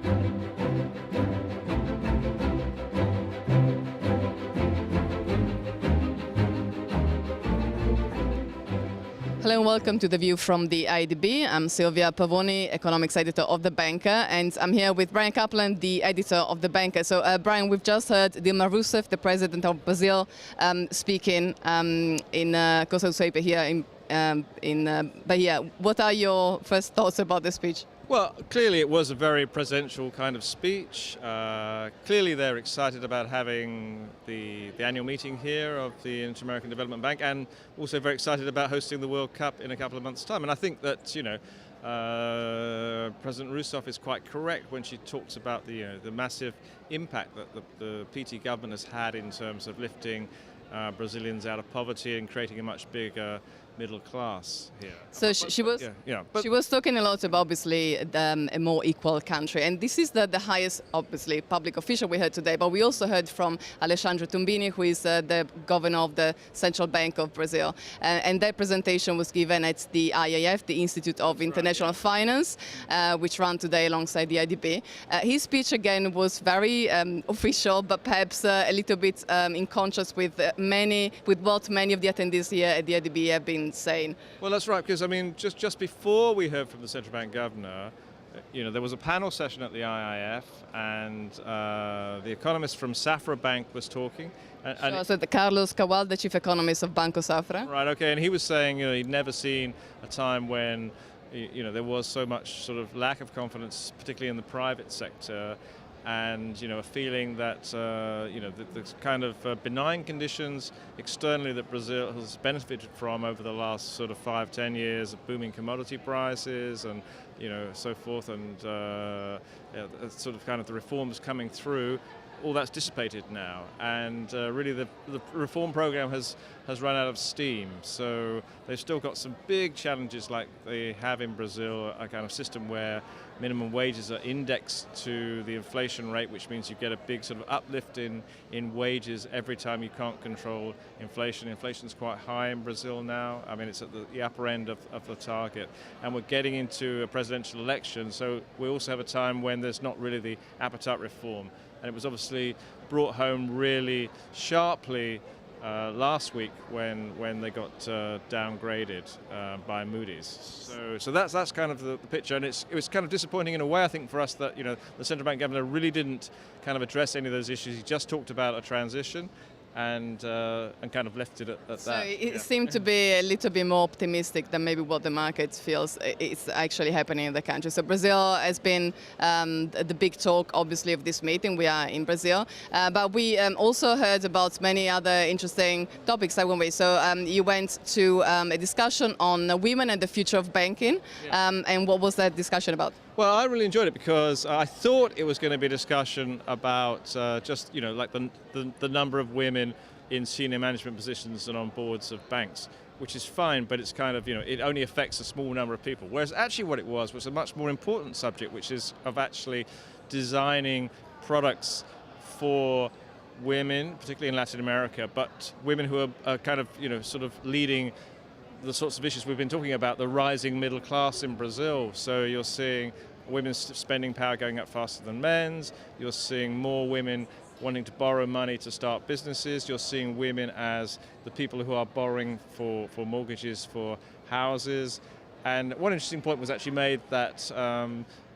Hello and welcome to The View from the IADB. I'm Silvia Pavoni, economics editor of The Banker, and I'm here with Brian Caplen, the editor of The Banker. So, Brian, we've just heard Dilma Rousseff, the president of Brazil, speaking in Costa do Soipe here in Bahia. What are your first thoughts about the speech? Well, clearly it was a very presidential kind of speech. Clearly they're excited about having the annual meeting here of the Inter-American Development Bank, and also very excited about hosting the World Cup in a couple of months' time. And I think that, President Rousseffs is quite correct when she talks about the massive impact that the PT government has had in terms of lifting Brazilians out of poverty and creating a much bigger middle class here. So she was talking a lot about, obviously, a more equal country, and this is the highest, obviously, public official we heard today, but we also heard from Alejandro Tombinis, who is the governor of the Central Bank of Brazil, and their presentation was given at the IAF, the Institute of International Finance, which ran today alongside the IADB. His speech, again, was very official, but perhaps a little bit in contrast with what many of the attendees here at the IADB have been saying. Well, that's right, because I mean, just before we heard from the central bank governor, there was a panel session at the IIF, and the economist from Safra Bank was talking. So the Carlos Kawal, the chief economist of Banco Safra. Right. Okay, and he was saying he'd never seen a time when there was so much sort of lack of confidence, particularly in the private sector. And a feeling that the kind of benign conditions externally that Brazil has benefited from over the last sort of 5-10 years of booming commodity prices and so forth, and sort of kind of the reforms coming through, all that's dissipated now, and really the reform program has run out of steam. So they've still got some big challenges, like they have in Brazil, a kind of system where minimum wages are indexed to the inflation rate, which means you get a big sort of uplift in wages every time you can't control inflation. Inflation's quite high in Brazil now. I mean, it's at the upper end of the target. And we're getting into a presidential election, so we also have a time when there's not really the appetite reform. And it was obviously brought home really sharply last week when they got downgraded by Moody's. So that's kind of the picture, and it was kind of disappointing in a way, I think, for us that the central bank governor really didn't kind of address any of those issues. He just talked about a transition. And kind of left it at that. So it seemed to be a little bit more optimistic than maybe what the market feels is actually happening in the country. So Brazil has been the big talk, obviously, of this meeting. We are in Brazil. But we also heard about many other interesting topics, haven't we? So you went to a discussion on women and the future of banking. And what was that discussion about? Well, I really enjoyed it because I thought it was going to be a discussion about just, like the number of women in senior management positions and on boards of banks, which is fine, but it's kind of, it only affects a small number of people. Whereas actually what it was a much more important subject, which is of actually designing products for women, particularly in Latin America, but women who are kind of, sort of leading the sorts of issues we've been talking about, the rising middle class in Brazil. So you're seeing women's spending power going up faster than men's. You're seeing more women wanting to borrow money to start businesses. You're seeing women as the people who are borrowing for mortgages for houses. And one interesting point was actually made that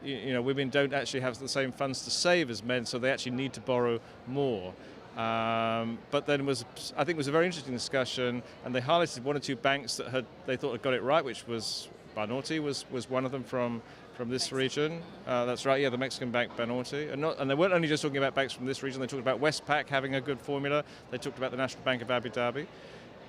women don't actually have the same funds to save as men, so they actually need to borrow more. But then I think it was a very interesting discussion, and they highlighted one or two banks that they thought had got it right, which was Banorte was one of them from this region. That's right, yeah, the Mexican bank Banorte. And they weren't only just talking about banks from this region, they talked about Westpac having a good formula, they talked about the National Bank of Abu Dhabi.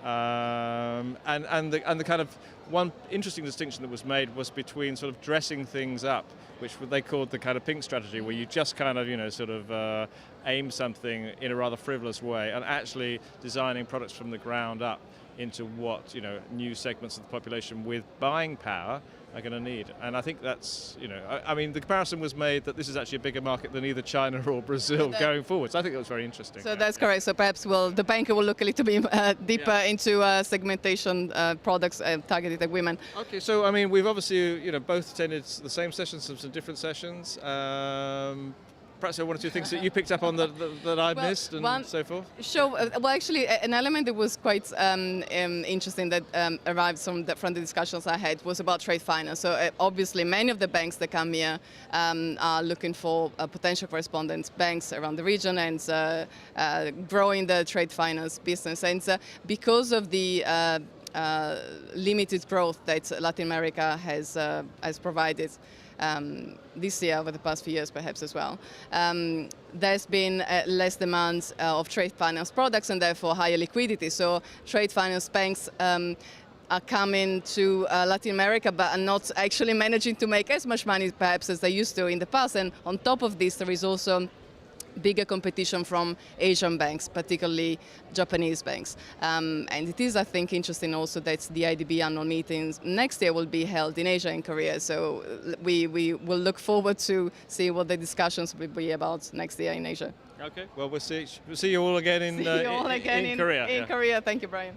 And the kind of one interesting distinction that was made was between sort of dressing things up, which they called the kind of pink strategy, where you just kind of sort of aim something in a rather frivolous way, and actually designing products from the ground up into what new segments of the population with buying power going to need. And I think that's, I mean, the comparison was made that this is actually a bigger market than either China or Brazil going forward. So I think that was very interesting. So that's correct. So perhaps the banker will look a little bit deeper into segmentation products targeted at women. Okay, so I mean, we've obviously, both attended the same sessions, some different sessions. Perhaps there are one or two things that you picked up on that I missed and so forth? Sure. Well, actually, an element that was quite interesting that arrived from the discussions I had was about trade finance. So obviously, many of the banks that come here are looking for potential correspondent banks around the region and growing the trade finance business. And because of the limited growth that Latin America has provided this year, over the past few years perhaps as well, there's been less demand of trade finance products and therefore higher liquidity. So trade finance banks are coming to Latin America but are not actually managing to make as much money perhaps as they used to in the past. And on top of this, there is also bigger competition from Asian banks, particularly Japanese banks. And it is, I think, interesting also that the IADB annual meetings next year will be held in Asia and Korea. So we will look forward to see what the discussions will be about next year in Asia. Okay, well, we'll see you all again in Korea. In Korea. Thank you, Brian.